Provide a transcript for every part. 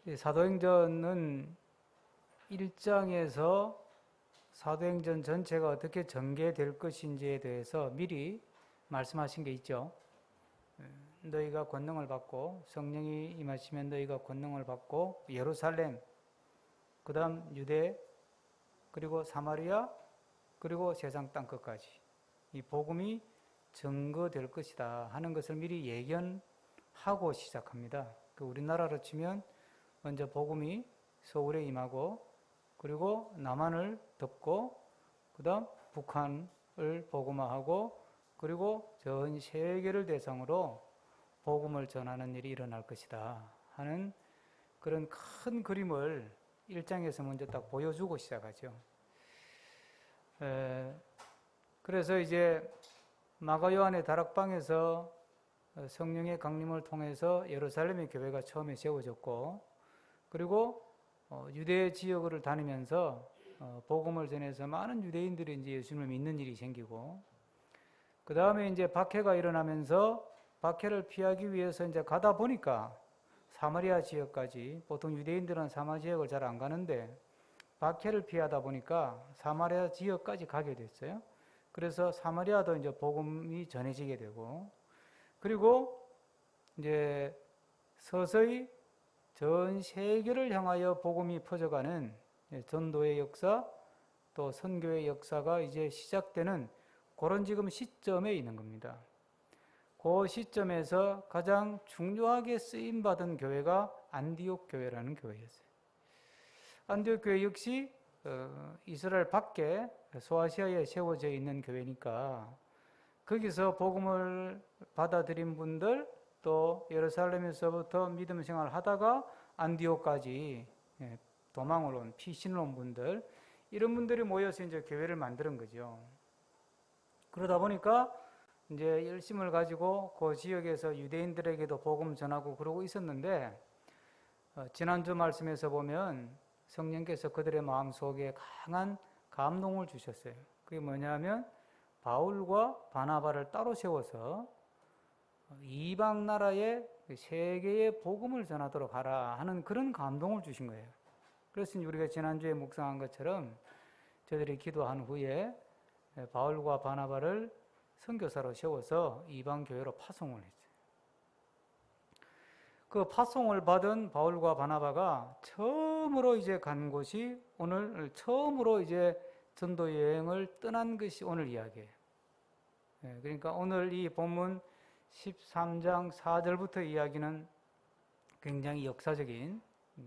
이 사도행전은 1장에서 사도행전 전체가 어떻게 전개될 것인지에 대해서 미리 말씀하신 게 있죠. 너희가 권능을 받고 성령이 임하시면 너희가 권능을 받고 예루살렘, 그 다음 유대, 그리고 사마리아, 그리고 세상 땅 끝까지 이 복음이 증거될 것이다 하는 것을 미리 예견하고 시작합니다. 우리나라로 치면 먼저 복음이 서울에 임하고, 그리고 남한을 덮고, 그 다음 북한을 복음화하고, 그리고 전 세계를 대상으로 복음을 전하는 일이 일어날 것이다 하는 그런 큰 그림을 1장에서 먼저 딱 보여주고 시작하죠. 그래서 이제 마가 요한의 다락방에서 성령의 강림을 통해서 예루살렘의 교회가 처음에 세워졌고, 그리고 유대 지역을 다니면서 복음을 전해서 많은 유대인들이 이제 예수님을 믿는 일이 생기고, 그 다음에 이제 박해가 일어나면서 박해를 피하기 위해서 이제 가다 보니까 사마리아 지역까지, 보통 유대인들은 사마리아 지역을 잘 안 가는데 박해를 피하다 보니까 사마리아 지역까지 가게 됐어요. 그래서 사마리아도 이제 복음이 전해지게 되고, 그리고 이제 서서히 전 세계를 향하여 복음이 퍼져가는 전도의 역사, 또 선교의 역사가 이제 시작되는 그런 지금 시점에 있는 겁니다. 그 시점에서 가장 중요하게 쓰임받은 교회가 안디옥 교회라는 교회였어요. 안디옥 교회 역시 이스라엘 밖에 소아시아에 세워져 있는 교회니까 거기서 복음을 받아들인 분들, 또 예루살렘에서부터 믿음 생활을 하다가 안디옥까지 도망을 온, 피신을 온 분들, 이런 분들이 모여서 이제 교회를 만드는 거죠. 그러다 보니까 이제 열심을 가지고 그 지역에서 유대인들에게도 복음 전하고 그러고 있었는데, 지난주 말씀에서 보면 성령께서 그들의 마음속에 강한 감동을 주셨어요. 그게 뭐냐면 바울과 바나바를 따로 세워서 이방 나라에 세계의 복음을 전하도록 하라 하는 그런 감동을 주신 거예요. 그래서 우리가 지난주에 묵상한 것처럼 저들이 기도한 후에 바울과 바나바를 선교사로 세워서 이방 교회로 파송을 했어요. 그 파송을 받은 바울과 바나바가 처음으로 이제 간 곳이, 오늘 처음으로 이제 전도 여행을 떠난 것이 오늘 이야기예요. 그러니까 오늘 이 본문 13장 4절부터 이야기는 굉장히 역사적인,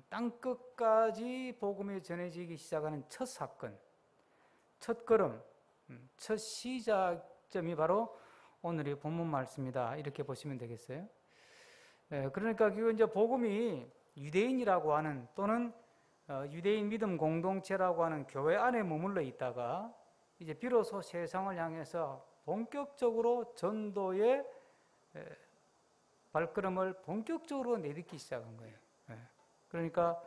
땅끝까지 복음이 전해지기 시작하는 첫 사건, 첫 걸음, 첫 시작점이 바로 오늘의 본문 말씀이다, 이렇게 보시면 되겠어요. 그러니까 그 이제 복음이 유대인이라고 하는, 또는 유대인 믿음 공동체라고 하는 교회 안에 머물러 있다가 이제 비로소 세상을 향해서 본격적으로 전도의 발걸음을 본격적으로 내딛기 시작한 거예요. 그러니까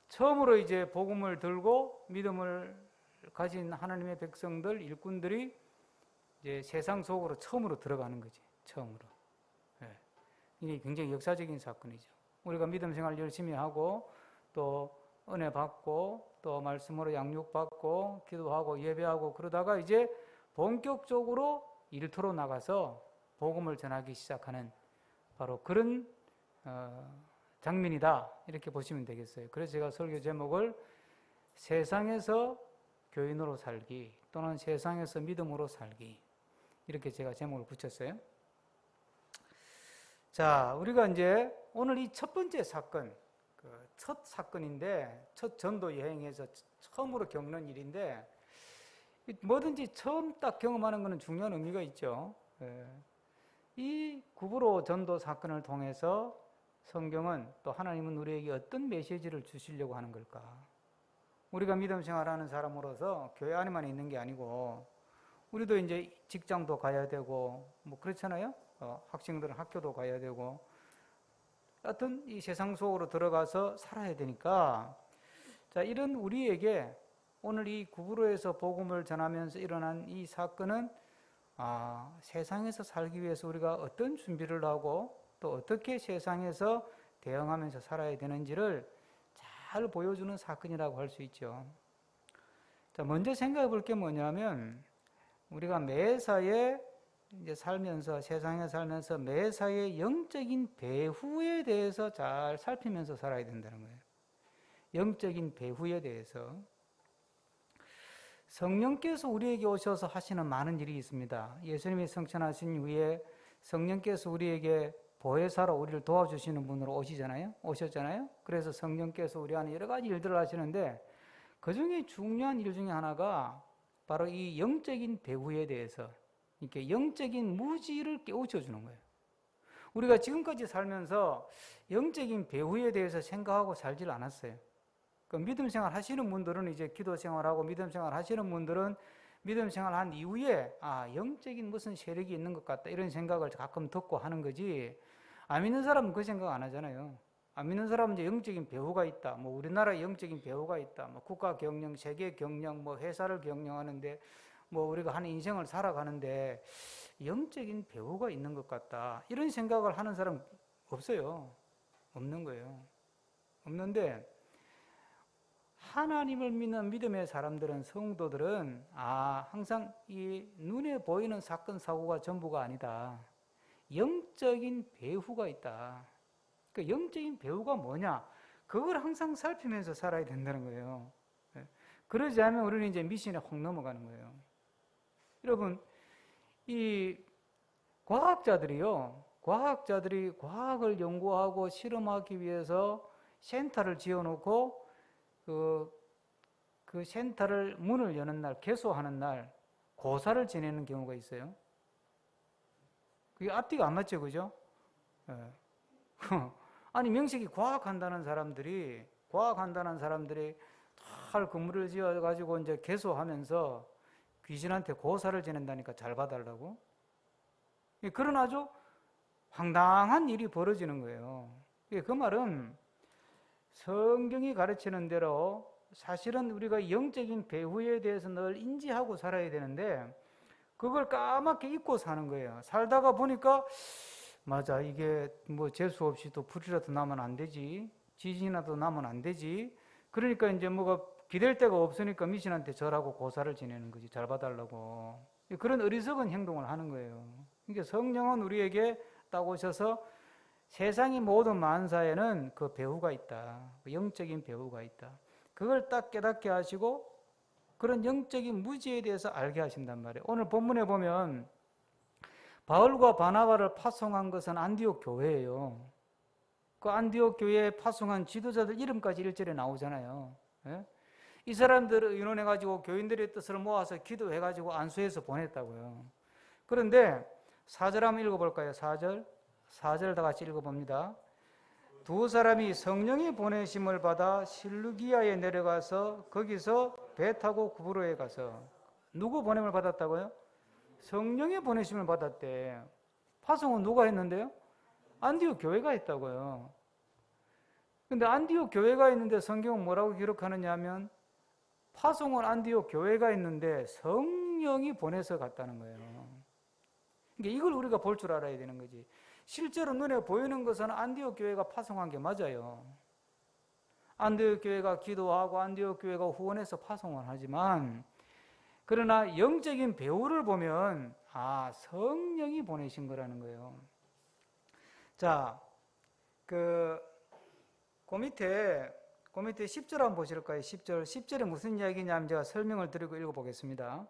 처음으로 이제 복음을 들고 믿음을 가진 하나님의 백성들, 일꾼들이 이제 세상 속으로 처음으로 들어가는 거지. 처음으로. 이게 굉장히 역사적인 사건이죠. 우리가 믿음 생활 열심히 하고, 또 은혜 받고, 또 말씀으로 양육받고, 기도하고 예배하고, 그러다가 이제 본격적으로 일터로 나가서 복음을 전하기 시작하는 바로 그런 장면이다, 이렇게 보시면 되겠어요. 그래서 제가 설교 제목을 세상에서 교인으로 살기, 또는 세상에서 믿음으로 살기, 이렇게 제가 제목을 붙였어요. 자, 우리가 이제 오늘 이 첫 번째 사건, 첫 사건인데, 첫 전도 여행에서 처음으로 겪는 일인데, 뭐든지 처음 딱 경험하는 것은 중요한 의미가 있죠. 이 구브로 전도 사건을 통해서 성경은, 또 하나님은 우리에게 어떤 메시지를 주시려고 하는 걸까? 우리가 믿음 생활하는 사람으로서 교회 안에만 있는 게 아니고, 우리도 이제 직장도 가야 되고, 뭐 그렇잖아요? 학생들은 학교도 가야 되고, 하여튼 이 세상 속으로 들어가서 살아야 되니까, 자, 이런 우리에게 오늘 이 구브로에서 복음을 전하면서 일어난 이 사건은 세상에서 살기 위해서 우리가 어떤 준비를 하고, 또 어떻게 세상에서 대응하면서 살아야 되는지를 잘 보여주는 사건이라고 할 수 있죠. 자, 먼저 생각해 볼 게 뭐냐면 우리가 매사에 이제 살면서 세상에 살면서 매사의 영적인 배후에 대해서 잘 살피면서 살아야 된다는 거예요. 영적인 배후에 대해서 성령께서 우리에게 오셔서 하시는 많은 일이 있습니다. 예수님이 성천하신 후에 성령께서 우리에게 보혜사로 우리를 도와주시는 분으로 오셨잖아요. 그래서 성령께서 우리 안에 여러 가지 일들을 하시는데 그 중에 중요한 일 중에 하나가 바로 이 영적인 배후에 대해서 이렇게 영적인 무지를 깨우쳐 주는 거예요. 우리가 지금까지 살면서 영적인 배후에 대해서 생각하고 살질 않았어요. 그 믿음 생활 하시는 분들은 이제 기도 생활하고 믿음 생활 하시는 분들은 믿음 생활 한 이후에 영적인 무슨 세력이 있는 것 같다 이런 생각을 가끔 듣고 하는 거지, 안 믿는 사람은 그 생각 안 하잖아요. 안 믿는 사람은 이제 영적인 배후가 있다, 뭐 우리나라에 영적인 배후가 있다, 뭐 국가 경영, 세계 경영, 뭐 회사를 경영하는데 뭐 우리가 하는 인생을 살아가는데 영적인 배후가 있는 것 같다 이런 생각을 하는 사람 없어요. 없는 거예요. 없는데 하나님을 믿는 믿음의 사람들은, 성도들은 항상 이 눈에 보이는 사건 사고가 전부가 아니다. 영적인 배후가 있다. 그 영적인 배후가 뭐냐? 그걸 항상 살피면서 살아야 된다는 거예요. 그러지 않으면 우리는 이제 미신에 확 넘어가는 거예요. 여러분, 이 과학자들이 과학을 연구하고 실험하기 위해서 센터를 지어놓고 그 센터를 문을 여는 날, 개소하는 날 고사를 지내는 경우가 있어요. 그게 앞뒤가 안 맞죠, 그죠? 아니 명식이 과학한다는 사람들이 잘 건물을 지어가지고 이제 개소하면서 귀신한테 고사를 지낸다니까 잘 봐달라고. 그런 아주 황당한 일이 벌어지는 거예요. 그 말은 성경이 가르치는 대로 사실은 우리가 영적인 배후에 대해서 늘 인지하고 살아야 되는데 그걸 까맣게 잊고 사는 거예요. 살다가 보니까 맞아, 이게 뭐 재수 없이 또 불이라도 나면 안 되지, 지진이라도 나면 안 되지. 그러니까 이제 뭐가 기댈 데가 없으니까 미신한테 절하고 고사를 지내는 거지, 잘 봐달라고. 그런 어리석은 행동을 하는 거예요. 그러니까 성령은 우리에게 딱 오셔서 세상의 모든 만사에는 그 배후가 있다. 영적인 배후가 있다. 그걸 딱 깨닫게 하시고 그런 영적인 무지에 대해서 알게 하신단 말이에요. 오늘 본문에 보면 바울과 바나바를 파송한 것은 안디옥 교회예요. 그 안디옥 교회에 파송한 지도자들 이름까지 1절에 나오잖아요. 예? 이 사람들을 의논해가지고 교인들의 뜻을 모아서 기도해가지고 안수해서 보냈다고요. 그런데 4절 한번 읽어볼까요? 4절 다 같이 읽어봅니다. 두 사람이 성령의 보내심을 받아 실루기아에 내려가서 거기서 배 타고 구브로에 가서. 누구 보냄을 받았다고요? 성령의 보내심을 받았대. 파송은 누가 했는데요? 안디옥 교회가 했다고요. 근데 안디옥 교회가 있는데 성경은 뭐라고 기록하느냐 하면 파송은 안디옥 교회가 있는데 성령이 보내서 갔다는 거예요. 그러니까 이걸 우리가 볼 줄 알아야 되는 거지. 실제로 눈에 보이는 것은 안디옥 교회가 파송한 게 맞아요. 안디옥 교회가 기도하고 안디옥 교회가 후원해서 파송을 하지만, 그러나 영적인 배후를 보면 성령이 보내신 거라는 거예요. 자, 그 밑에 10절 한번 보실까요? 10절에 무슨 이야기냐면 제가 설명을 드리고 읽어보겠습니다.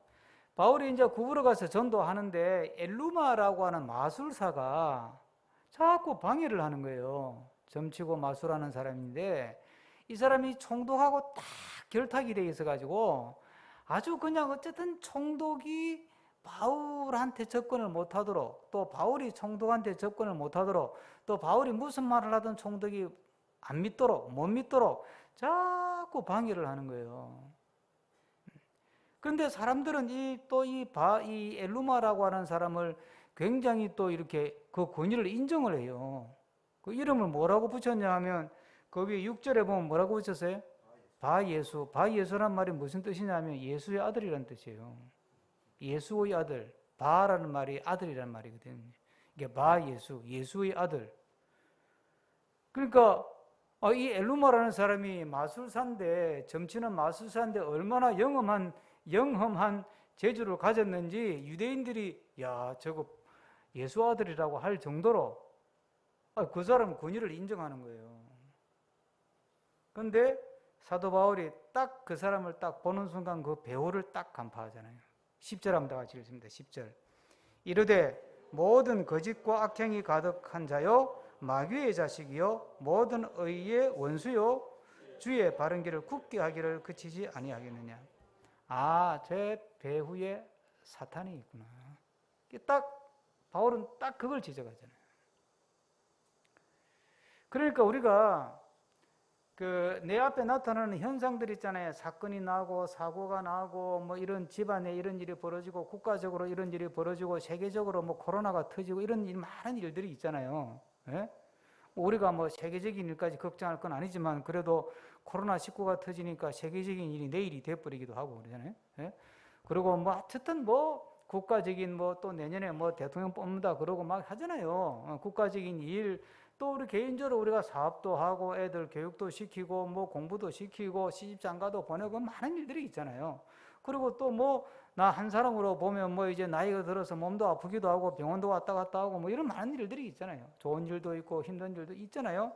바울이 이제 구부러 가서 전도하는데 엘루마라고 하는 마술사가 자꾸 방해를 하는 거예요. 점치고 마술하는 사람인데 이 사람이 총독하고 딱 결탁이 돼 있어가지고 아주 그냥 어쨌든 총독이 바울한테 접근을 못하도록, 또 바울이 총독한테 접근을 못하도록, 또 바울이 무슨 말을 하든 총독이 안 믿도록, 못 믿도록 자꾸 방해를 하는 거예요. 그런데 사람들은 이 엘루마라고 하는 사람을 굉장히 또 이렇게 그 권위를 인정을 해요. 그 이름을 뭐라고 붙였냐 하면 그 위에 6절에 보면 뭐라고 붙였어요? 바예수. 바예수란 말이 무슨 뜻이냐면 예수의 아들이라는 뜻이에요. 예수의 아들. 바라는 말이 아들이라는 말이거든요. 이게 바예수, 예수의 아들. 그러니까 이 엘루마라는 사람이 마술사인데, 점치는 마술사인데 얼마나 영험한 재주를 가졌는지 유대인들이 야, 저거 예수 아들이라고 할 정도로 그 사람 권위를 인정하는 거예요. 그런데 사도 바울이 딱 그 사람을 딱 보는 순간 그 배우를 딱 간파하잖아요. 10절 한번 다 같이 읽습니다. 10절. 이르되 모든 거짓과 악행이 가득한 자요 마귀의 자식이요 모든 의의 원수요 주의 바른 길을 굳게 하기를 그치지 아니하겠느냐. 제 배후에 사탄이 있구나. 딱 바울은 딱 그걸 지적하잖아요. 그러니까 우리가 내 앞에 나타나는 현상들 있잖아요. 사건이 나고 사고가 나고 뭐 이런 집안에 이런 일이 벌어지고 국가적으로 이런 일이 벌어지고 세계적으로 뭐 코로나가 터지고 이런 많은 일들이 있잖아요. 예? 우리가 뭐 세계적인 일까지 걱정할 건 아니지만 그래도 코로나19가 터지니까 세계적인 일이 내일이 돼버리기도 하고 그러잖아요. 예? 그리고 뭐 어쨌든 뭐 국가적인 뭐 또 내년에 뭐 대통령 뽑는다 그러고 막 하잖아요. 국가적인 일, 또 우리 개인적으로 우리가 사업도 하고 애들 교육도 시키고 뭐 공부도 시키고 시집장가도 보내고 많은 일들이 있잖아요. 그리고 또 뭐 나 한 사람으로 보면 뭐 이제 나이가 들어서 몸도 아프기도 하고 병원도 왔다 갔다 하고 뭐 이런 많은 일들이 있잖아요. 좋은 일도 있고 힘든 일도 있잖아요.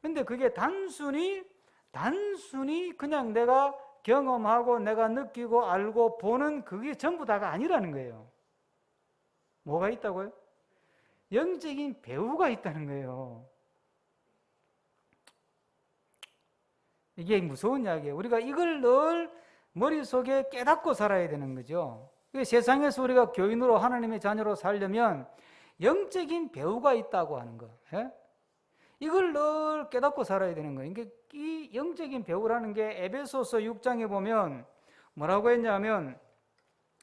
근데 그게 단순히 그냥 내가 경험하고 내가 느끼고 알고 보는 그게 전부 다가 아니라는 거예요. 뭐가 있다고요? 영적인 배후가 있다는 거예요. 이게 무서운 이야기예요. 우리가 이걸 늘 머릿속에 깨닫고 살아야 되는 거죠. 세상에서 우리가 교인으로 하나님의 자녀로 살려면 영적인 배후가 있다고 하는 거. 예? 이걸 늘 깨닫고 살아야 되는 거예요. 이 영적인 배후라는 게 에베소서 6장에 보면 뭐라고 했냐면,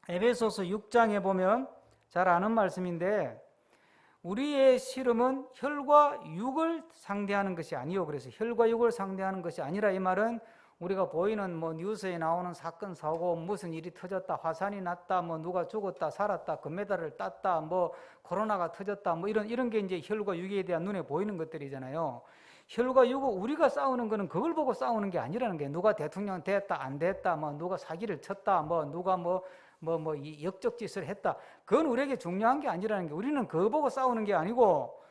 에베소서 6장에 보면 잘 아는 말씀인데, 우리의 씨름은 혈과 육을 상대하는 것이 아니요. 그래서 혈과 육을 상대하는 것이 아니라, 이 말은 우리가 보이는 뭐 뉴스에 나오는 사건 사고, 무슨 일이 터졌다, 화산이 났다, 뭐 누가 죽었다, 살았다, 금메달을 땄다, 뭐 코로나가 터졌다, 뭐 이런 게 이제 혈과 육에 대한 눈에 보이는 것들이잖아요. 혈과 육은 우리가 싸우는 거는 그걸 보고 싸우는 게 아니라는 게, 누가 대통령 됐다 안 됐다, 뭐 누가 사기를 쳤다, 뭐 누가 이 역적짓을 했다, 그건 우리에게 중요한 게 아니라는 게, 우리는 그거 보고 싸우는 게 아니고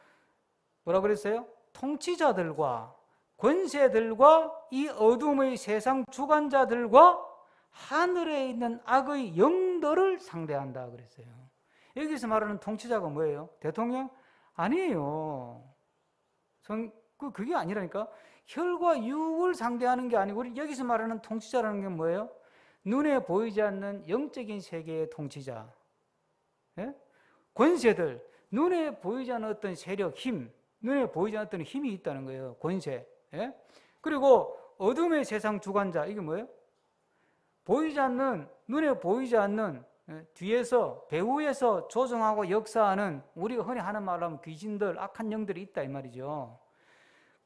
뭐라 그랬어요? 통치자들과 권세들과 이 어둠의 세상 주관자들과 하늘에 있는 악의 영들을 상대한다 그랬어요. 여기서 말하는 통치자가 뭐예요? 대통령? 아니에요. 그게 아니라니까. 혈과 육을 상대하는 게 아니고, 여기서 말하는 통치자라는 게 뭐예요? 눈에 보이지 않는 영적인 세계의 통치자. 예? 권세들, 눈에 보이지 않는 어떤 세력, 힘, 눈에 보이지 않는 어떤 힘이 있다는 거예요. 권세. 예? 그리고 어둠의 세상 주관자, 이게 뭐예요? 보이지 않는, 눈에 보이지 않는, 뒤에서, 배후에서 조종하고 역사하는, 우리가 흔히 하는 말로 하면 귀신들, 악한 영들이 있다 이 말이죠.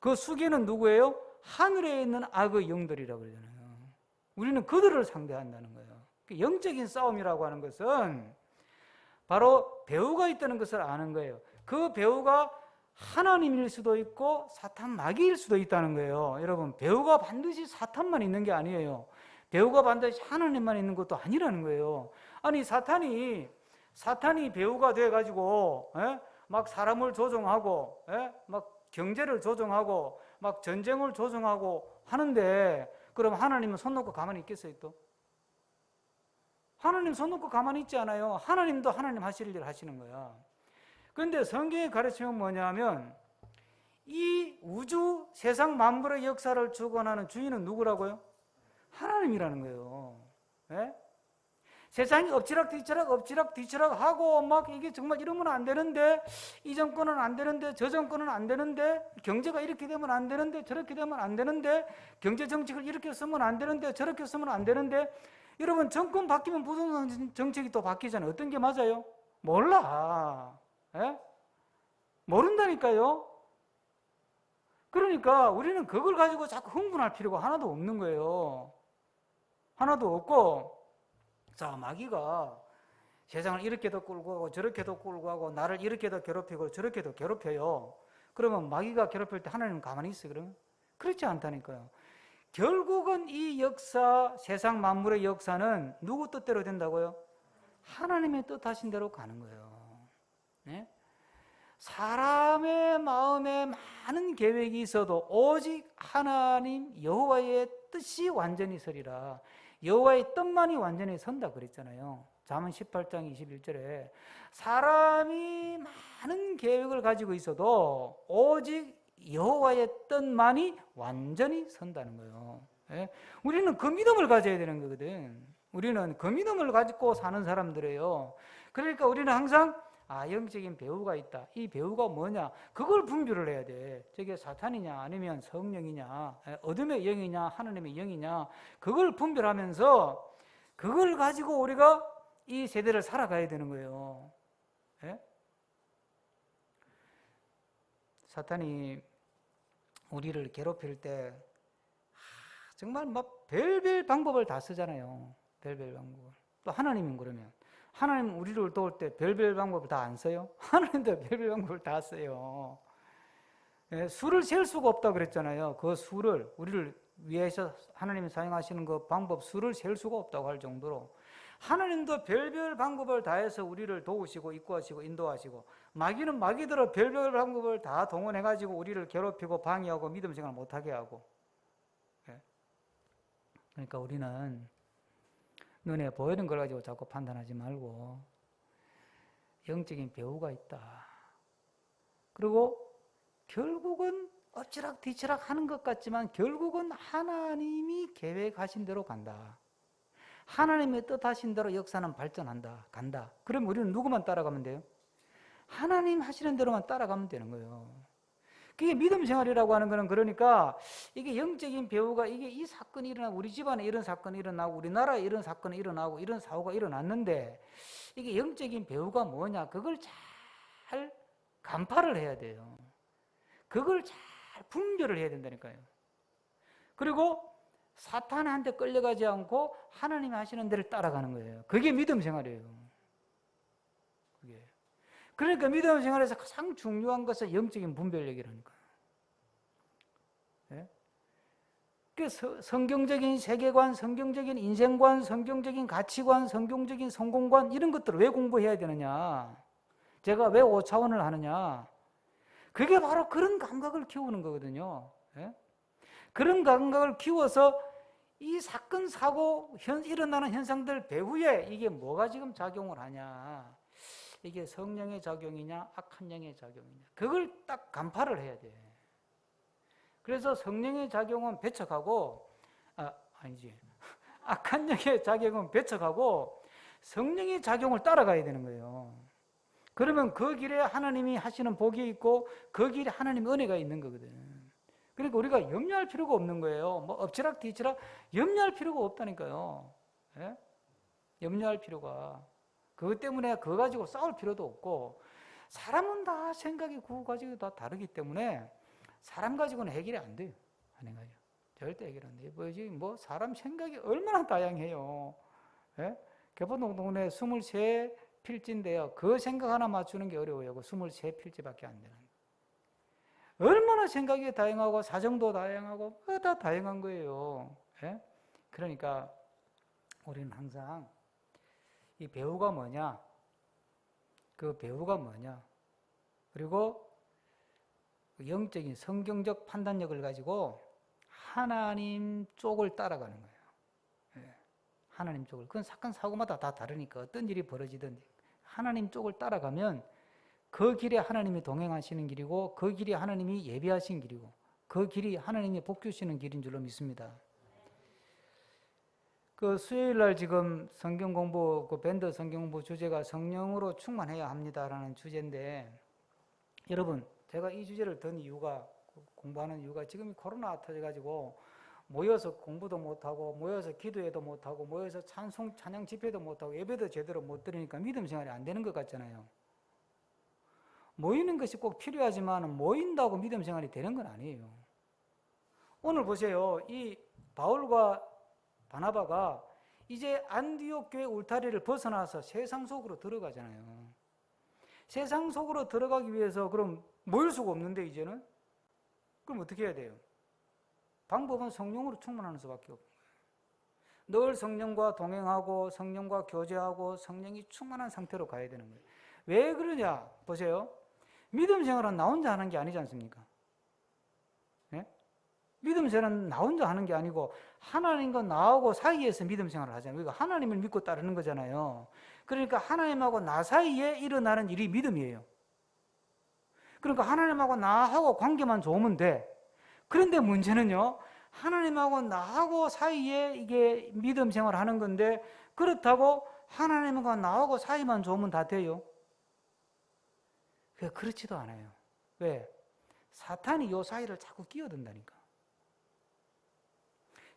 그 수계는 누구예요? 하늘에 있는 악의 영들이라고 그러잖아요. 우리는 그들을 상대한다는 거예요. 영적인 싸움이라고 하는 것은 바로 배후가 있다는 것을 아는 거예요. 그 배후가 하나님일 수도 있고 사탄 마귀일 수도 있다는 거예요. 여러분, 배후가 반드시 사탄만 있는 게 아니에요. 배후가 반드시 하나님만 있는 것도 아니라는 거예요. 아니, 사탄이 배후가 돼가지고 막 사람을 조종하고 막 경제를 조종하고 막 전쟁을 조종하고 하는데, 그럼 하나님은 손 놓고 가만히 있겠어요? 또 하나님 손 놓고 가만히 있지 않아요. 하나님도 하나님 하실 일을 하시는 거야. 그런데 성경의 가르침은 뭐냐면, 이 우주 세상 만물의 역사를 주관하는 주인은 누구라고요? 하나님이라는 거예요. 예? 세상이 엎치락 하고 막 이게 정말 이러면 안 되는데, 이 정권은 안 되는데, 저 정권은 안 되는데, 경제가 이렇게 되면 안 되는데, 저렇게 되면 안 되는데, 경제 정책을 이렇게 쓰면 안 되는데, 저렇게 쓰면 안 되는데. 여러분, 정권 바뀌면 부동산 정책이 또 바뀌잖아요. 어떤 게 맞아요? 몰라. 예? 모른다니까요. 그러니까 우리는 그걸 가지고 자꾸 흥분할 필요가 하나도 없는 거예요. 하나도 없고, 자, 마귀가 세상을 이렇게도 끌고 가고 저렇게도 끌고 가고 나를 이렇게도 괴롭히고 저렇게도 괴롭혀요. 그러면 마귀가 괴롭힐 때 하나님은 가만히 있어요, 그러면? 그렇지 않다니까요. 결국은 이 역사, 세상 만물의 역사는 누구 뜻대로 된다고요? 하나님의 뜻하신 대로 가는 거예요. 네? 사람의 마음에 많은 계획이 있어도 오직 하나님 여호와의 뜻이 완전히 서리라. 여호와의 뜻만이 완전히 선다 그랬잖아요. 잠언 18장 21절에 사람이 많은 계획을 가지고 있어도 오직 여호와의 뜻만이 완전히 선다는 거예요. 예? 우리는 그 믿음을 가져야 되는 거거든. 우리는 그 믿음을 가지고 사는 사람들이에요. 그러니까 우리는 항상 영적인 배우가 있다. 이 배우가 뭐냐? 그걸 분별을 해야 돼. 저게 사탄이냐 아니면 성령이냐, 어둠의 영이냐 하나님의 영이냐, 그걸 분별하면서 그걸 가지고 우리가 이 세대를 살아가야 되는 거예요. 예? 사탄이 우리를 괴롭힐 때 정말 막 별별 방법을 다 쓰잖아요. 별별 방법을. 또 하나님은 그러면 하나님 우리를 도울 때 별별 방법을 다 안 써요? 하나님도 별별 방법을 다 써요. 예, 수를 셀 수가 없다고 그랬잖아요. 그 수를 우리를 위해서 하나님이 사용하시는 그 방법 수를 셀 수가 없다고 할 정도로 하나님도 별별 방법을 다해서 우리를 도우시고 이끌어하시고 인도하시고, 마귀는 마귀대로 별별 방법을 다 동원해가지고 우리를 괴롭히고 방해하고 믿음 생활 못하게 하고. 예. 그러니까 우리는 눈에 보이는 걸 가지고 자꾸 판단하지 말고 영적인 배우가 있다. 그리고 결국은 엎치락 뒤치락 하는 것 같지만 결국은 하나님이 계획하신 대로 간다. 하나님의 뜻하신 대로 역사는 발전한다. 간다. 그럼 우리는 누구만 따라가면 돼요? 하나님 하시는 대로만 따라가면 되는 거예요. 그게 믿음 생활이라고 하는 거는, 그러니까 이게 영적인 배우가, 이게 이 사건이 일어나고 우리 집안에 이런 사건이 일어나고 우리나라에 이런 사건이 일어나고 이런 사고가 일어났는데 이게 영적인 배우가 뭐냐, 그걸 잘 간파를 해야 돼요. 그걸 잘 분별을 해야 된다니까요. 그리고 사탄한테 끌려가지 않고 하나님이 하시는 대로 따라가는 거예요. 그게 믿음 생활이에요. 그게. 그러니까 믿음 생활에서 가장 중요한 것은 영적인 분별력이라니까요. 예? 그 성경적인 세계관, 성경적인 인생관, 성경적인 가치관, 성경적인 성공관, 이런 것들을 왜 공부해야 되느냐? 제가 왜 5차원을 하느냐? 그게 바로 그런 감각을 키우는 거거든요. 예? 그런 감각을 키워서 이 사건, 사고, 일어나는 현상들 배후에 이게 뭐가 지금 작용을 하냐, 이게 성령의 작용이냐 악한 영의 작용이냐, 그걸 딱 간파를 해야 돼. 그래서 성령의 작용은 배척하고, 아니지 악한 영의 작용은 배척하고 성령의 작용을 따라가야 되는 거예요. 그러면 그 길에 하나님이 하시는 복이 있고 그 길에 하나님의 은혜가 있는 거거든. 그러니까 우리가 염려할 필요가 없는 거예요. 뭐 엎치락 뒤치락 염려할 필요가 없다니까요. 예? 염려할 필요가. 그것 때문에 그거 가지고 싸울 필요도 없고, 사람은 다 생각이 그거 가지고 다 다르기 때문에 사람 가지고는 해결이 안 돼요. 안 해가지고. 절대 해결 안 돼요. 뭐 사람 생각이 얼마나 다양해요. 예? 개포동동네 23필지인데요. 그 생각 하나 맞추는 게 어려워요. 그 23필지밖에 안 되는. 얼마나 생각이 다양하고 사정도 다양하고 다 다양한 거예요. 예? 그러니까 우리는 항상 이 배우가 뭐냐, 그 배우가 뭐냐, 그리고 영적인 성경적 판단력을 가지고 하나님 쪽을 따라가는 거예요. 예. 하나님 쪽을. 그건 사건 사고마다 다 다르니까 어떤 일이 벌어지든지 하나님 쪽을 따라가면 그 길에 하나님이 동행하시는 길이고 그 길이 하나님이 예비하신 길이고 그 길이 하나님이 복주시는 길인 줄로 믿습니다. 그 수요일날 지금 성경 공부, 그 밴드 성경 공부 주제가 성령으로 충만해야 합니다라는 주제인데, 여러분 제가 이 주제를 든 이유가, 공부하는 이유가 지금 코로나 터져가지고 모여서 공부도 못하고 모여서 기도회도 못하고 모여서 찬양 집회도 못하고 예배도 제대로 못 드리니까 믿음 생활이 안 되는 것 같잖아요. 모이는 것이 꼭 필요하지만 모인다고 믿음 생활이 되는 건 아니에요. 오늘 보세요. 이 바울과 바나바가 이제 안디옥 교회 울타리를 벗어나서 세상 속으로 들어가잖아요. 세상 속으로 들어가기 위해서 그럼 모일 수가 없는데 이제는. 그럼 어떻게 해야 돼요? 방법은 성령으로 충만하는 수밖에 없는 거예요. 늘 성령과 동행하고 성령과 교제하고 성령이 충만한 상태로 가야 되는 거예요. 왜 그러냐? 보세요. 믿음 생활은 나 혼자 하는 게 아니지 않습니까? 네? 믿음 생활은 나 혼자 하는 게 아니고 하나님과 나하고 사이에서 믿음 생활을 하잖아요. 그러니까 하나님을 믿고 따르는 거잖아요. 그러니까 하나님하고 나 사이에 일어나는 일이 믿음이에요. 그러니까 하나님하고 나하고 관계만 좋으면 돼. 그런데 문제는요, 하나님하고 나하고 사이에 이게 믿음 생활을 하는 건데, 그렇다고 하나님과 나하고 사이만 좋으면 다 돼요? 그렇지도 않아요. 왜? 사탄이 요 사이를 자꾸 끼어든다니까.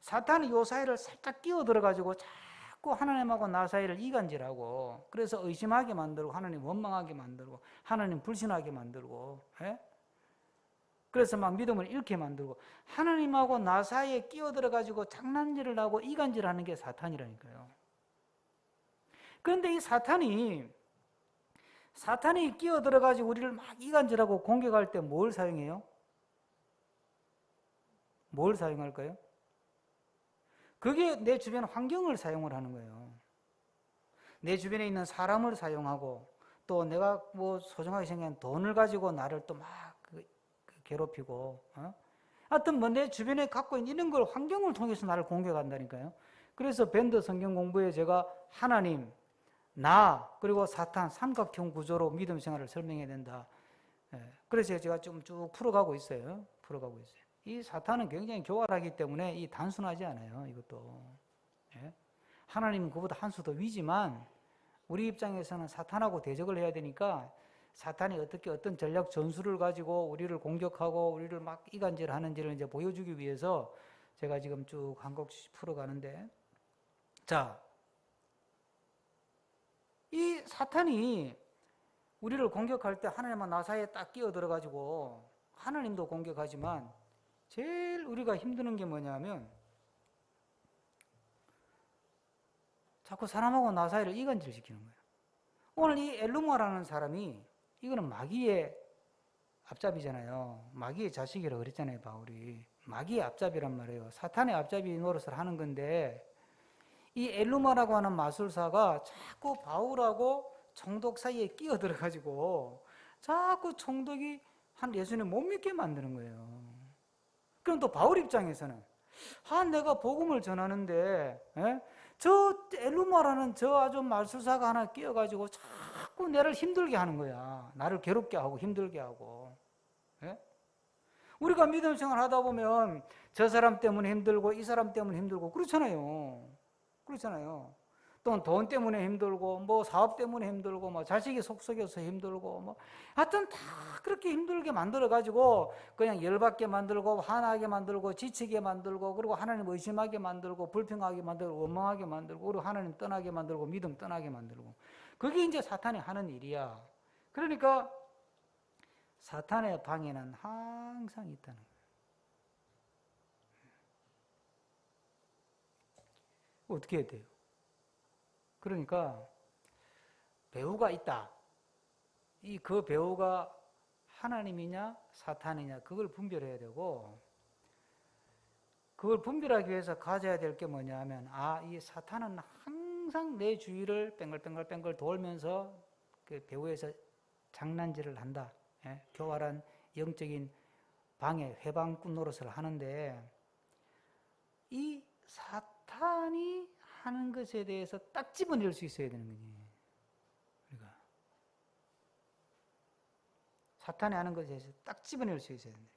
사탄이 요 사이를 살짝 끼어들어가지고 자꾸 하나님하고 나 사이를 이간질하고, 그래서 의심하게 만들고, 하나님 원망하게 만들고, 하나님 불신하게 만들고, 예? 그래서 막 믿음을 잃게 만들고, 하나님하고 나 사이에 끼어들어가지고 장난질을 하고 이간질하는 게 사탄이라니까요. 그런데 이 사탄이 끼어들어가지고 우리를 막 이간질하고 공격할 때 뭘 사용해요? 뭘 사용할까요? 그게 내 주변 환경을 사용을 하는 거예요. 내 주변에 있는 사람을 사용하고, 또 내가 뭐 소중하게 생각한 돈을 가지고 나를 또 막 괴롭히고, 하여튼 뭐 내 주변에 갖고 있는 이런 걸 환경을 통해서 나를 공격한다니까요. 그래서 밴드 성경 공부에 제가 하나님, 나, 그리고 사탄 삼각형 구조로 믿음 생활을 설명해야 된다. 그래서 제가 좀 쭉 풀어가고 있어요. 이 사탄은 굉장히 교활하기 때문에 이 단순하지 않아요. 이것도. 하나님은 그보다 한 수 더 위지만 우리 입장에서는 사탄하고 대적을 해야 되니까 사탄이 어떻게 어떤 전략 전술을 가지고 우리를 공격하고 우리를 막 이간질하는지를 이제 보여주기 위해서 제가 지금 쭉 한 곡씩 풀어가는데, 자, 이 사탄이 우리를 공격할 때 하나님과 나 사이에 딱 끼어들어가지고 하나님도 공격하지만 제일 우리가 힘드는 게 뭐냐면 자꾸 사람하고 나 사이를 이간질시키는 거예요. 오늘 이 엘루마라는 사람이 이거는 마귀의 앞잡이잖아요. 마귀의 자식이라고 그랬잖아요, 바울이. 마귀의 앞잡이란 말이에요. 사탄의 앞잡이 노릇을 하는 건데, 이 엘루마라고 하는 마술사가 자꾸 바울하고 총독 사이에 끼어들어가지고 자꾸 총독이 한 예수님 못 믿게 만드는 거예요. 그럼 또 바울 입장에서는 내가 복음을 전하는데 저 엘루마라는 저 아주 마술사가 하나 끼어가지고 자꾸 나를 힘들게 하는 거야. 나를 괴롭게 하고 힘들게 하고. 우리가 믿음 생활 하다 보면 저 사람 때문에 힘들고 이 사람 때문에 힘들고 그렇잖아요. 또 돈 때문에 힘들고 뭐 사업 때문에 힘들고 뭐 자식이 속썩여서 힘들고 뭐 하여튼 다 그렇게 힘들게 만들어 가지고 그냥 열받게 만들고 화나게 만들고 지치게 만들고, 그리고 하나님 의심하게 만들고 불평하게 만들고 원망하게 만들고, 그리고 하나님 떠나게 만들고 믿음 떠나게 만들고, 그게 이제 사탄이 하는 일이야. 그러니까 사탄의 방해는 항상 있다는 거예요. 어떻게 해야 돼요? 그러니까 배우가 있다. 그 배우가 하나님이냐 사탄이냐 그걸 분별해야 되고, 그걸 분별하기 위해서 가져야 될 게 뭐냐 하면 이 사탄은 항상 내 주위를 뱅글뱅글 돌면서 그 배우에서 장난질을 한다. 교활한 영적인 방해, 회방꾼 노릇을 하는데, 이 사탄이 하는 것에 대해서 딱 집어낼 수 있어야 되는 거지. 우리가 사탄이 하는 것에 대해서 딱 집어낼 수 있어야 된다.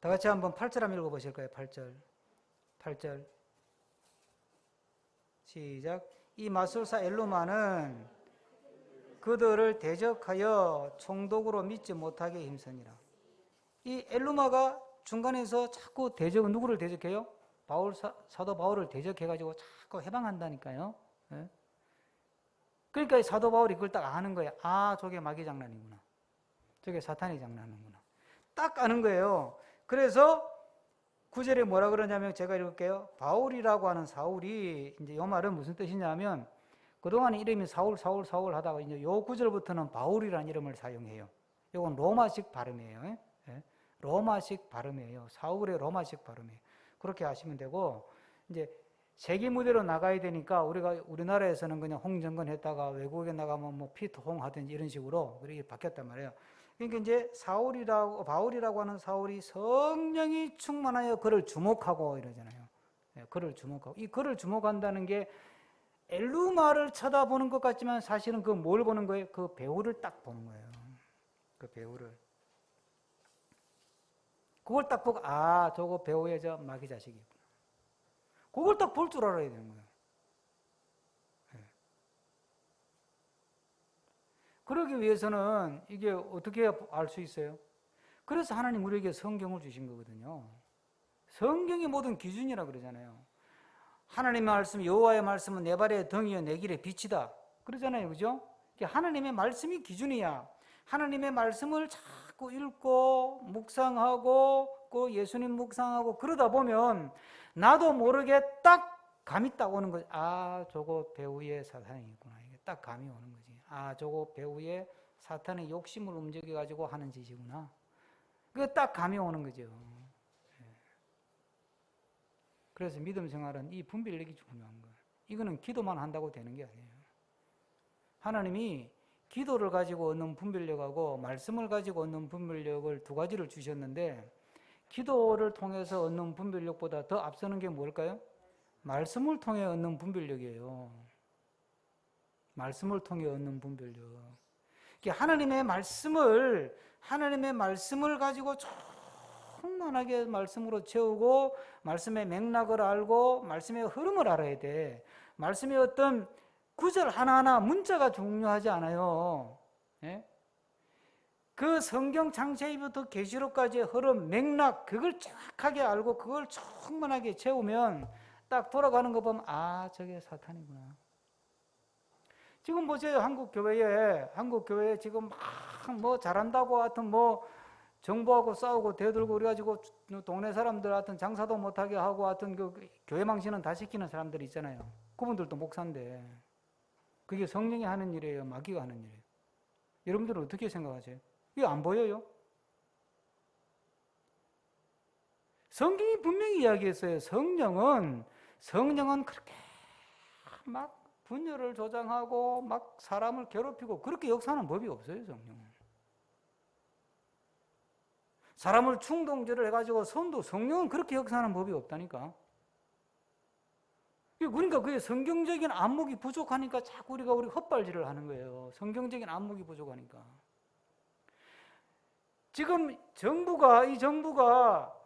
다 같이 한번 8절 한번 읽어보실까요? 8절 시작. 이 마술사 엘루마는 그들을 대적하여 총독으로 믿지 못하게 힘쓰니라. 이 엘루마가 중간에서 자꾸 누구를 대적해요? 사도 바울을 대적해가지고 자꾸 해방한다니까요. 그러니까 사도 바울이 그걸 딱 아는 거예요. 저게 마귀 장난이구나. 저게 사탄이 장난이구나. 딱 아는 거예요. 그래서 9절에 뭐라 그러냐면 제가 읽을게요. 바울이라고 하는 사울이, 이제 이 말은 무슨 뜻이냐면 그동안 이름이 사울 하다가 이제 요 구절부터는 바울이라는 이름을 사용해요. 이건 로마식 발음이에요. 예? 로마식 발음이에요. 사울의 로마식 발음이에요. 그렇게 하시면 되고, 이제 세계 무대로 나가야 되니까 우리나라에서는 그냥 홍정건 했다가 외국에 나가면 뭐 피트 홍 하든지 이런 식으로 그렇게 바뀌었단 말이에요. 그러니까 이제 바울이라고 하는 사울이 성령이 충만하여 그를 주목하고 이러잖아요. 예, 그를 주목하고. 이 그를 주목한다는 게 엘루마를 쳐다보는 것 같지만 사실은 그 뭘 보는 거예요? 그 배우를 딱 보는 거예요. 그 배우를. 그걸 딱 보고, 아, 저거 배우의 저 마귀 자식이구나. 그걸 딱 볼 줄 알아야 되는 거예요. 네. 그러기 위해서는 이게 어떻게 알 수 있어요? 그래서 하나님 우리에게 성경을 주신 거거든요. 성경이 모든 기준이라 그러잖아요. 하나님의 말씀, 여호와의 말씀은 내 발의 등이요 내 길의 빛이다. 그러잖아요. 그죠? 하나님의 말씀이 기준이야. 하나님의 말씀을 자꾸 읽고 묵상하고 그 예수님 묵상하고 그러다 보면 나도 모르게 딱 감이 딱 오는 거지. 아, 저거 배우의 사탄이구나. 이게 딱 감이 오는 거지. 아, 저거 배우의 사탄의 욕심을 움직여 가지고 하는 짓이구나. 그게 딱 감이 오는 거죠. 그래서 믿음 생활은 이 분별력이 중요한 거예요. 이거는 기도만 한다고 되는 게 아니에요. 하나님이 기도를 가지고 얻는 분별력하고 말씀을 가지고 얻는 분별력을 두 가지를 주셨는데 기도를 통해서 얻는 분별력보다 더 앞서는 게 뭘까요? 말씀을 통해 얻는 분별력이에요. 말씀을 통해 얻는 분별력. 하나님의 말씀을 가지고 충만하게 말씀으로 채우고 말씀의 맥락을 알고 말씀의 흐름을 알아야 돼. 말씀의 어떤 구절 하나하나 문자가 중요하지 않아요. 예? 그 성경 창세기부터 계시록까지의 흐름, 맥락 그걸 정확하게 알고 그걸 충만하게 채우면 딱 돌아가는 거 보면 아, 저게 사탄이구나. 지금 보세요. 한국 교회에 지금 막 뭐 잘한다고 하여튼 뭐 정부하고 싸우고 대들고 그래가지고 동네 사람들 하여튼 장사도 못하게 하고 하여튼 그 교회 망신은 다 시키는 사람들 있잖아요. 그분들도 목사인데 그게 성령이 하는 일이에요? 마귀가 하는 일이에요? 여러분들은 어떻게 생각하세요? 이거 안 보여요? 성경이 분명히 이야기했어요. 성령은 그렇게 막 분열을 조장하고 막 사람을 괴롭히고 그렇게 역사하는 법이 없어요. 성령은. 사람을 충동질을 해가지고 성령은 그렇게 역사하는 법이 없다니까. 그러니까 그게 성경적인 안목이 부족하니까 자꾸 우리가 헛발질을 하는 거예요. 성경적인 안목이 부족하니까. 지금 이 정부가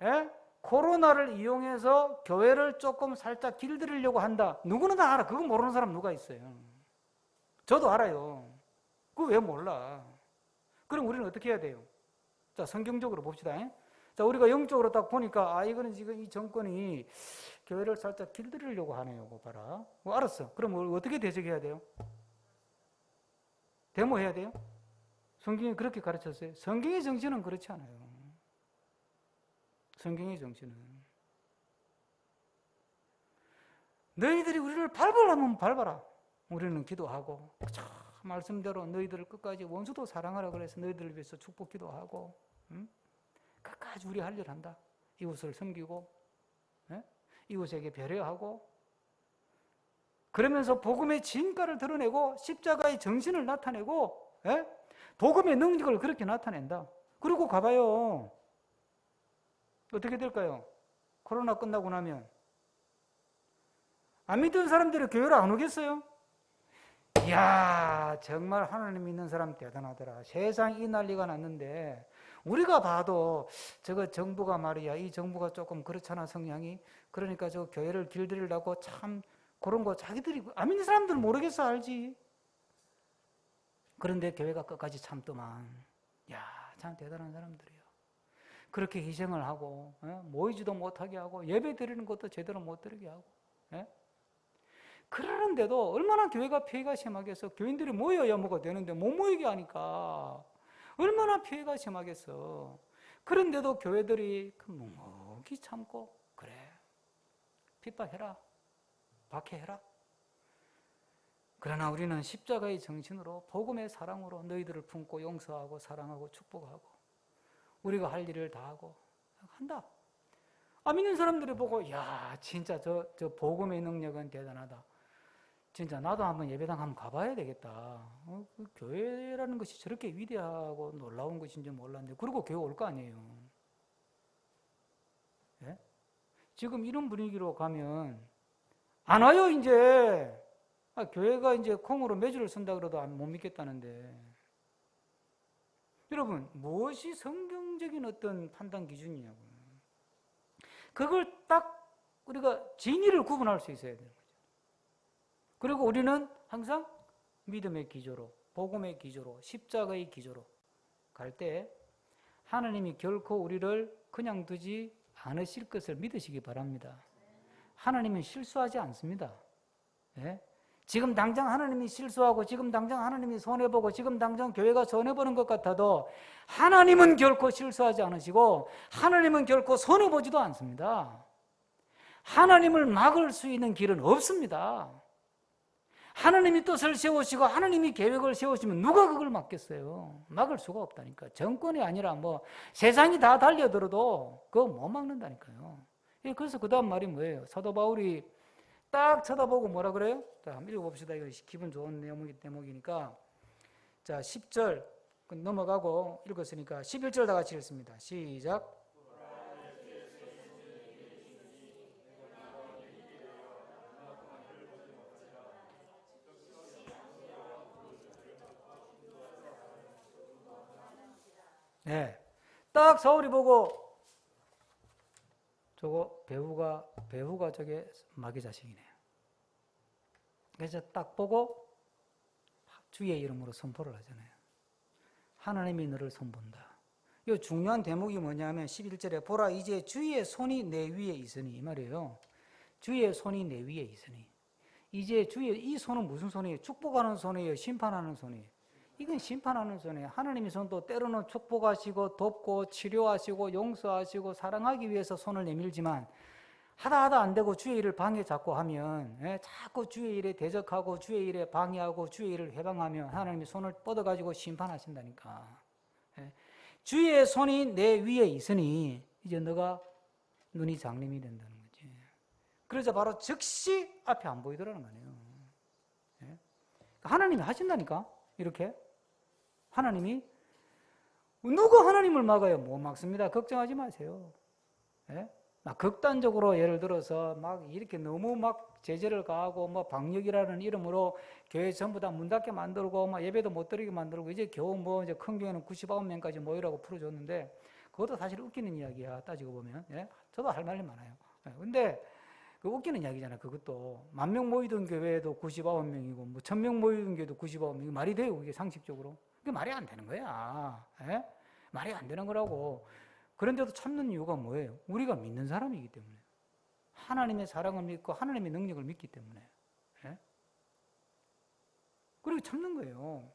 코로나를 이용해서 교회를 조금 살짝 길들이려고 한다. 누구는 다 알아. 그거 모르는 사람 누가 있어요. 저도 알아요. 그거 왜 몰라. 그럼 우리는 어떻게 해야 돼요? 자, 성경적으로 봅시다. 자, 우리가 영적으로 딱 보니까 아, 이거는 지금 이 정권이 교회를 살짝 길들이려고 하네요. 그거 봐라. 알았어. 그럼 어떻게 대적해야 돼요? 데모해야 돼요? 성경이 그렇게 가르쳤어요. 성경의 정신은 그렇지 않아요. 성경의 정신은 너희들이 우리를 밟으려면 밟아라. 우리는 기도하고 말씀대로 너희들을 끝까지 원수도 사랑하라 그래서 너희들을 위해서 축복 기도하고 끝까지 우리 할 일 한다. 이웃을 섬기고 이웃에게 배려하고 그러면서 복음의 진가를 드러내고 십자가의 정신을 나타내고 복음의 능력을 그렇게 나타낸다. 그리고 가봐요. 어떻게 될까요? 코로나 끝나고 나면 안 믿던 사람들이 교회를 안 오겠어요? 이야, 정말 하나님 믿는 사람 대단하더라. 세상 이 난리가 났는데 우리가 봐도 저거 정부가 말이야, 이 정부가 조금 그렇잖아, 성향이. 그러니까 저 교회를 길들이려고 참 그런 거 자기들이 안 믿는 사람들은 모르겠어, 알지? 그런데 교회가 끝까지 참더만. 야, 참 대단한 사람들이야. 그렇게 희생을 하고 모이지도 못하게 하고 예배 드리는 것도 제대로 못 드리게 하고 그러는데도 얼마나 교회가 피해가 심하겠어. 교인들이 모여야 뭐가 되는데 못 모이게 하니까 얼마나 피해가 심하겠어. 그런데도 교회들이 묵묵히 참고 그래 핍박해라 박해해라 그러나 우리는 십자가의 정신으로 복음의 사랑으로 너희들을 품고 용서하고 사랑하고 축복하고 우리가 할 일을 다 하고 한다. 믿는 사람들이 보고 야 진짜 저 복음의 능력은 대단하다. 진짜 나도 한번 예배당 한번 가봐야 되겠다. 그 교회라는 것이 저렇게 위대하고 놀라운 것인지 몰랐는데 그리고 교회 올 거 아니에요. 예? 지금 이런 분위기로 가면 안 와요 이제. 교회가 이제 콩으로 매주를 쓴다 그래도 못 믿겠다는데. 여러분 무엇이 성경적인 어떤 판단 기준이냐고요. 그걸 딱 우리가 진리를 구분할 수 있어야 되는 거죠. 그리고 우리는 항상 믿음의 기조로, 복음의 기조로, 십자가의 기조로 갈 때 하나님이 결코 우리를 그냥 두지 않으실 것을 믿으시기 바랍니다. 하나님은 실수하지 않습니다. 예? 지금 당장 하나님이 실수하고 지금 당장 하나님이 손해보고 지금 당장 교회가 손해보는 것 같아도 하나님은 결코 실수하지 않으시고 하나님은 결코 손해보지도 않습니다. 하나님을 막을 수 있는 길은 없습니다. 하나님이 뜻을 세우시고 하나님이 계획을 세우시면 누가 그걸 막겠어요? 막을 수가 없다니까. 정권이 아니라 뭐 세상이 다 달려들어도 그거 못 막는다니까요. 그래서 그 다음 말이 뭐예요? 사도 바울이 딱 쳐다보고 뭐라 그래요? 자, 한번 읽어봅시다. 이거 기분 좋은 대목이니까. 자, 10절 넘어가고 읽었으니까 11절 다 같이 읽습니다. 시작. 네, 딱 사울이 보고 저거 배후가 저게 마귀 자식이네요. 그래서 딱 보고 주의 이름으로 선포를 하잖아요. 하나님이 너를 선본다. 이 중요한 대목이 뭐냐면 11절에 보라 이제 주의 손이 내 위에 있으니 이 말이에요. 주의 손이 내 위에 있으니 이제 주의 이 손은 무슨 손이에요? 축복하는 손이에요? 심판하는 손이에요? 이건 심판하는 손이에요. 하나님의 손도 때로는 축복하시고 돕고 치료하시고 용서하시고 사랑하기 위해서 손을 내밀지만 하다 안 되고 주의 일을 방해 자꾸 하면 자꾸 주의 일에 대적하고 주의 일에 방해하고 주의 일을 해방하면 하나님이 손을 뻗어가지고 심판하신다니까. 주의 손이 내 위에 있으니 이제 너가 눈이 장림이 된다는 거지. 그래서 바로 즉시 앞에 안 보이더라는 거예요. 하나님이 하신다니까 이렇게. 하나님이 누가 하나님을 막아요? 못 막습니다. 걱정하지 마세요. 막 극단적으로 예를 들어서 막 이렇게 너무 막 제재를 가하고 뭐 방역이라는 이름으로 교회 전부 다 문 닫게 만들고 막 예배도 못 드리게 만들고 이제 겨우 뭐 이제 큰 교회는 99명까지 모이라고 풀어줬는데 그것도 사실 웃기는 이야기야 따지고 보면. 저도 할 말이 많아요. 근데 그 웃기는 이야기잖아요. 그것도 10,000명 모이던 교회도 99명이고 뭐 1,000명 모이던 교회도 99명이 말이 돼요? 그게 상식적으로? 그게 말이 안 되는 거야. 말이 안 되는 거라고. 그런데도 참는 이유가 뭐예요? 우리가 믿는 사람이기 때문에. 하나님의 사랑을 믿고 하나님의 능력을 믿기 때문에. 그리고 참는 거예요.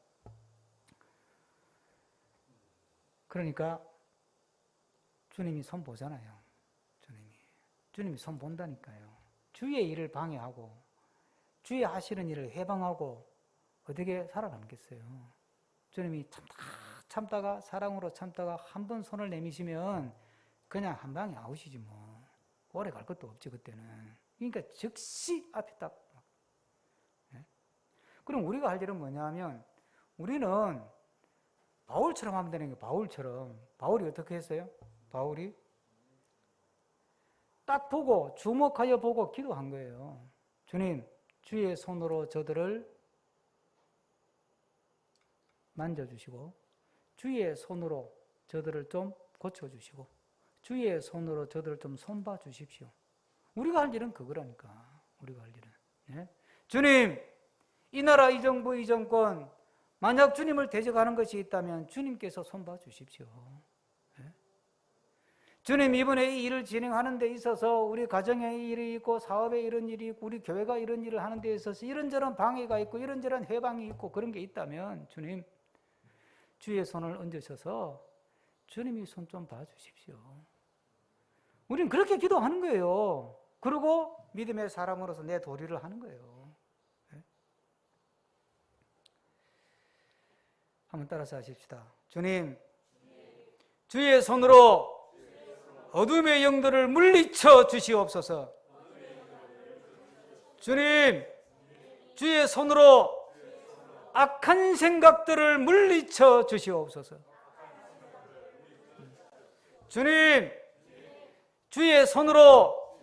그러니까 주님이 손 보잖아요. 주님이 손 본다니까요. 주의 일을 방해하고 주의 하시는 일을 해방하고 어떻게 살아남겠어요? 주님이 참다가 사랑으로 참다가 한 번 손을 내미시면 그냥 한 방에 아웃이지 뭐. 오래 갈 것도 없지 그때는. 그러니까 즉시 앞에 딱. 그럼 우리가 할 일은 뭐냐 하면 우리는 바울처럼 하면 되는 거예요. 바울처럼. 바울이 어떻게 했어요? 바울이 딱 보고 주목하여 보고 기도한 거예요. 주님, 주의 손으로 저들을 만져주시고 주의 손으로 저들을 좀 고쳐주시고 주의 손으로 저들을 좀 손봐 주십시오. 우리가 할 일은 그거라니까. 우리가 할 일은. 주님, 이 나라, 이 정부, 이 정권 만약 주님을 대적하는 것이 있다면 주님께서 손봐 주십시오. 주님, 이번에 이 일을 진행하는 데 있어서 우리 가정에 일이 있고 사업에 이런 일이 있고 우리 교회가 이런 일을 하는 데 있어서 이런저런 방해가 있고 이런저런 해방이 있고 그런 게 있다면 주님, 주의 손을 얹으셔서 주님이 손 좀 봐주십시오. 우리는 그렇게 기도하는 거예요. 그리고 믿음의 사람으로서 내 도리를 하는 거예요. 한번 따라서 하십시다. 주님, 주의 손으로 어둠의 영들을 물리쳐 주시옵소서. 주님, 주의 손으로 악한 생각들을 물리쳐 주시옵소서. 주님, 주의 손으로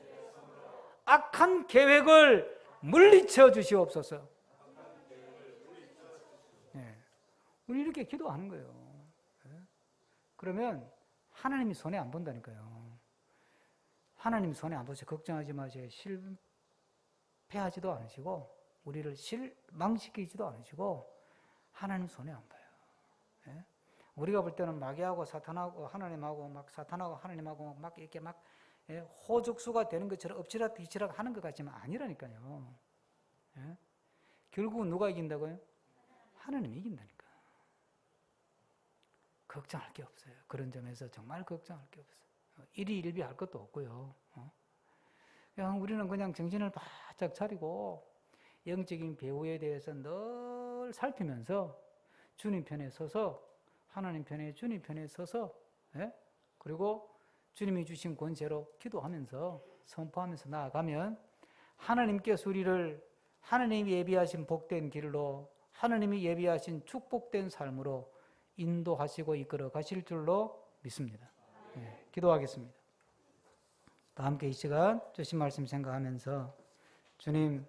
악한 계획을 물리쳐 주시옵소서. 네. 우리 이렇게 기도하는 거예요. 그러면 하나님이 손해 안 본다니까요. 하나님 손해 안 보세요. 걱정하지 마세요. 실패하지도 않으시고 우리를 실망시키지도 않으시고 하나님 손해 안 봐요. 예? 우리가 볼 때는 마귀하고 사탄하고 하나님하고 막 사탄하고 하나님하고 막 이렇게 막 호적수가 되는 것처럼 엎치락 뒤치락 하는 것 같지만 아니라니까요. 예? 결국은 누가 이긴다고요? 하나님이 이긴다니까. 걱정할 게 없어요. 그런 점에서 정말 걱정할 게 없어요. 일희일비할 것도 없고요. 그냥 우리는 그냥 정신을 바짝 차리고 영적인 배후에 대해서 늘 살피면서 주님 편에 서서 하나님 편에 주님 편에 서서 그리고 주님이 주신 권세로 기도하면서 선포하면서 나아가면 하나님께서 우리를 하나님이 예비하신 복된 길로 하나님이 예비하신 축복된 삶으로 인도하시고 이끌어 가실 줄로 믿습니다. 기도하겠습니다. 다 함께 이 시간 주신 말씀 생각하면서 주님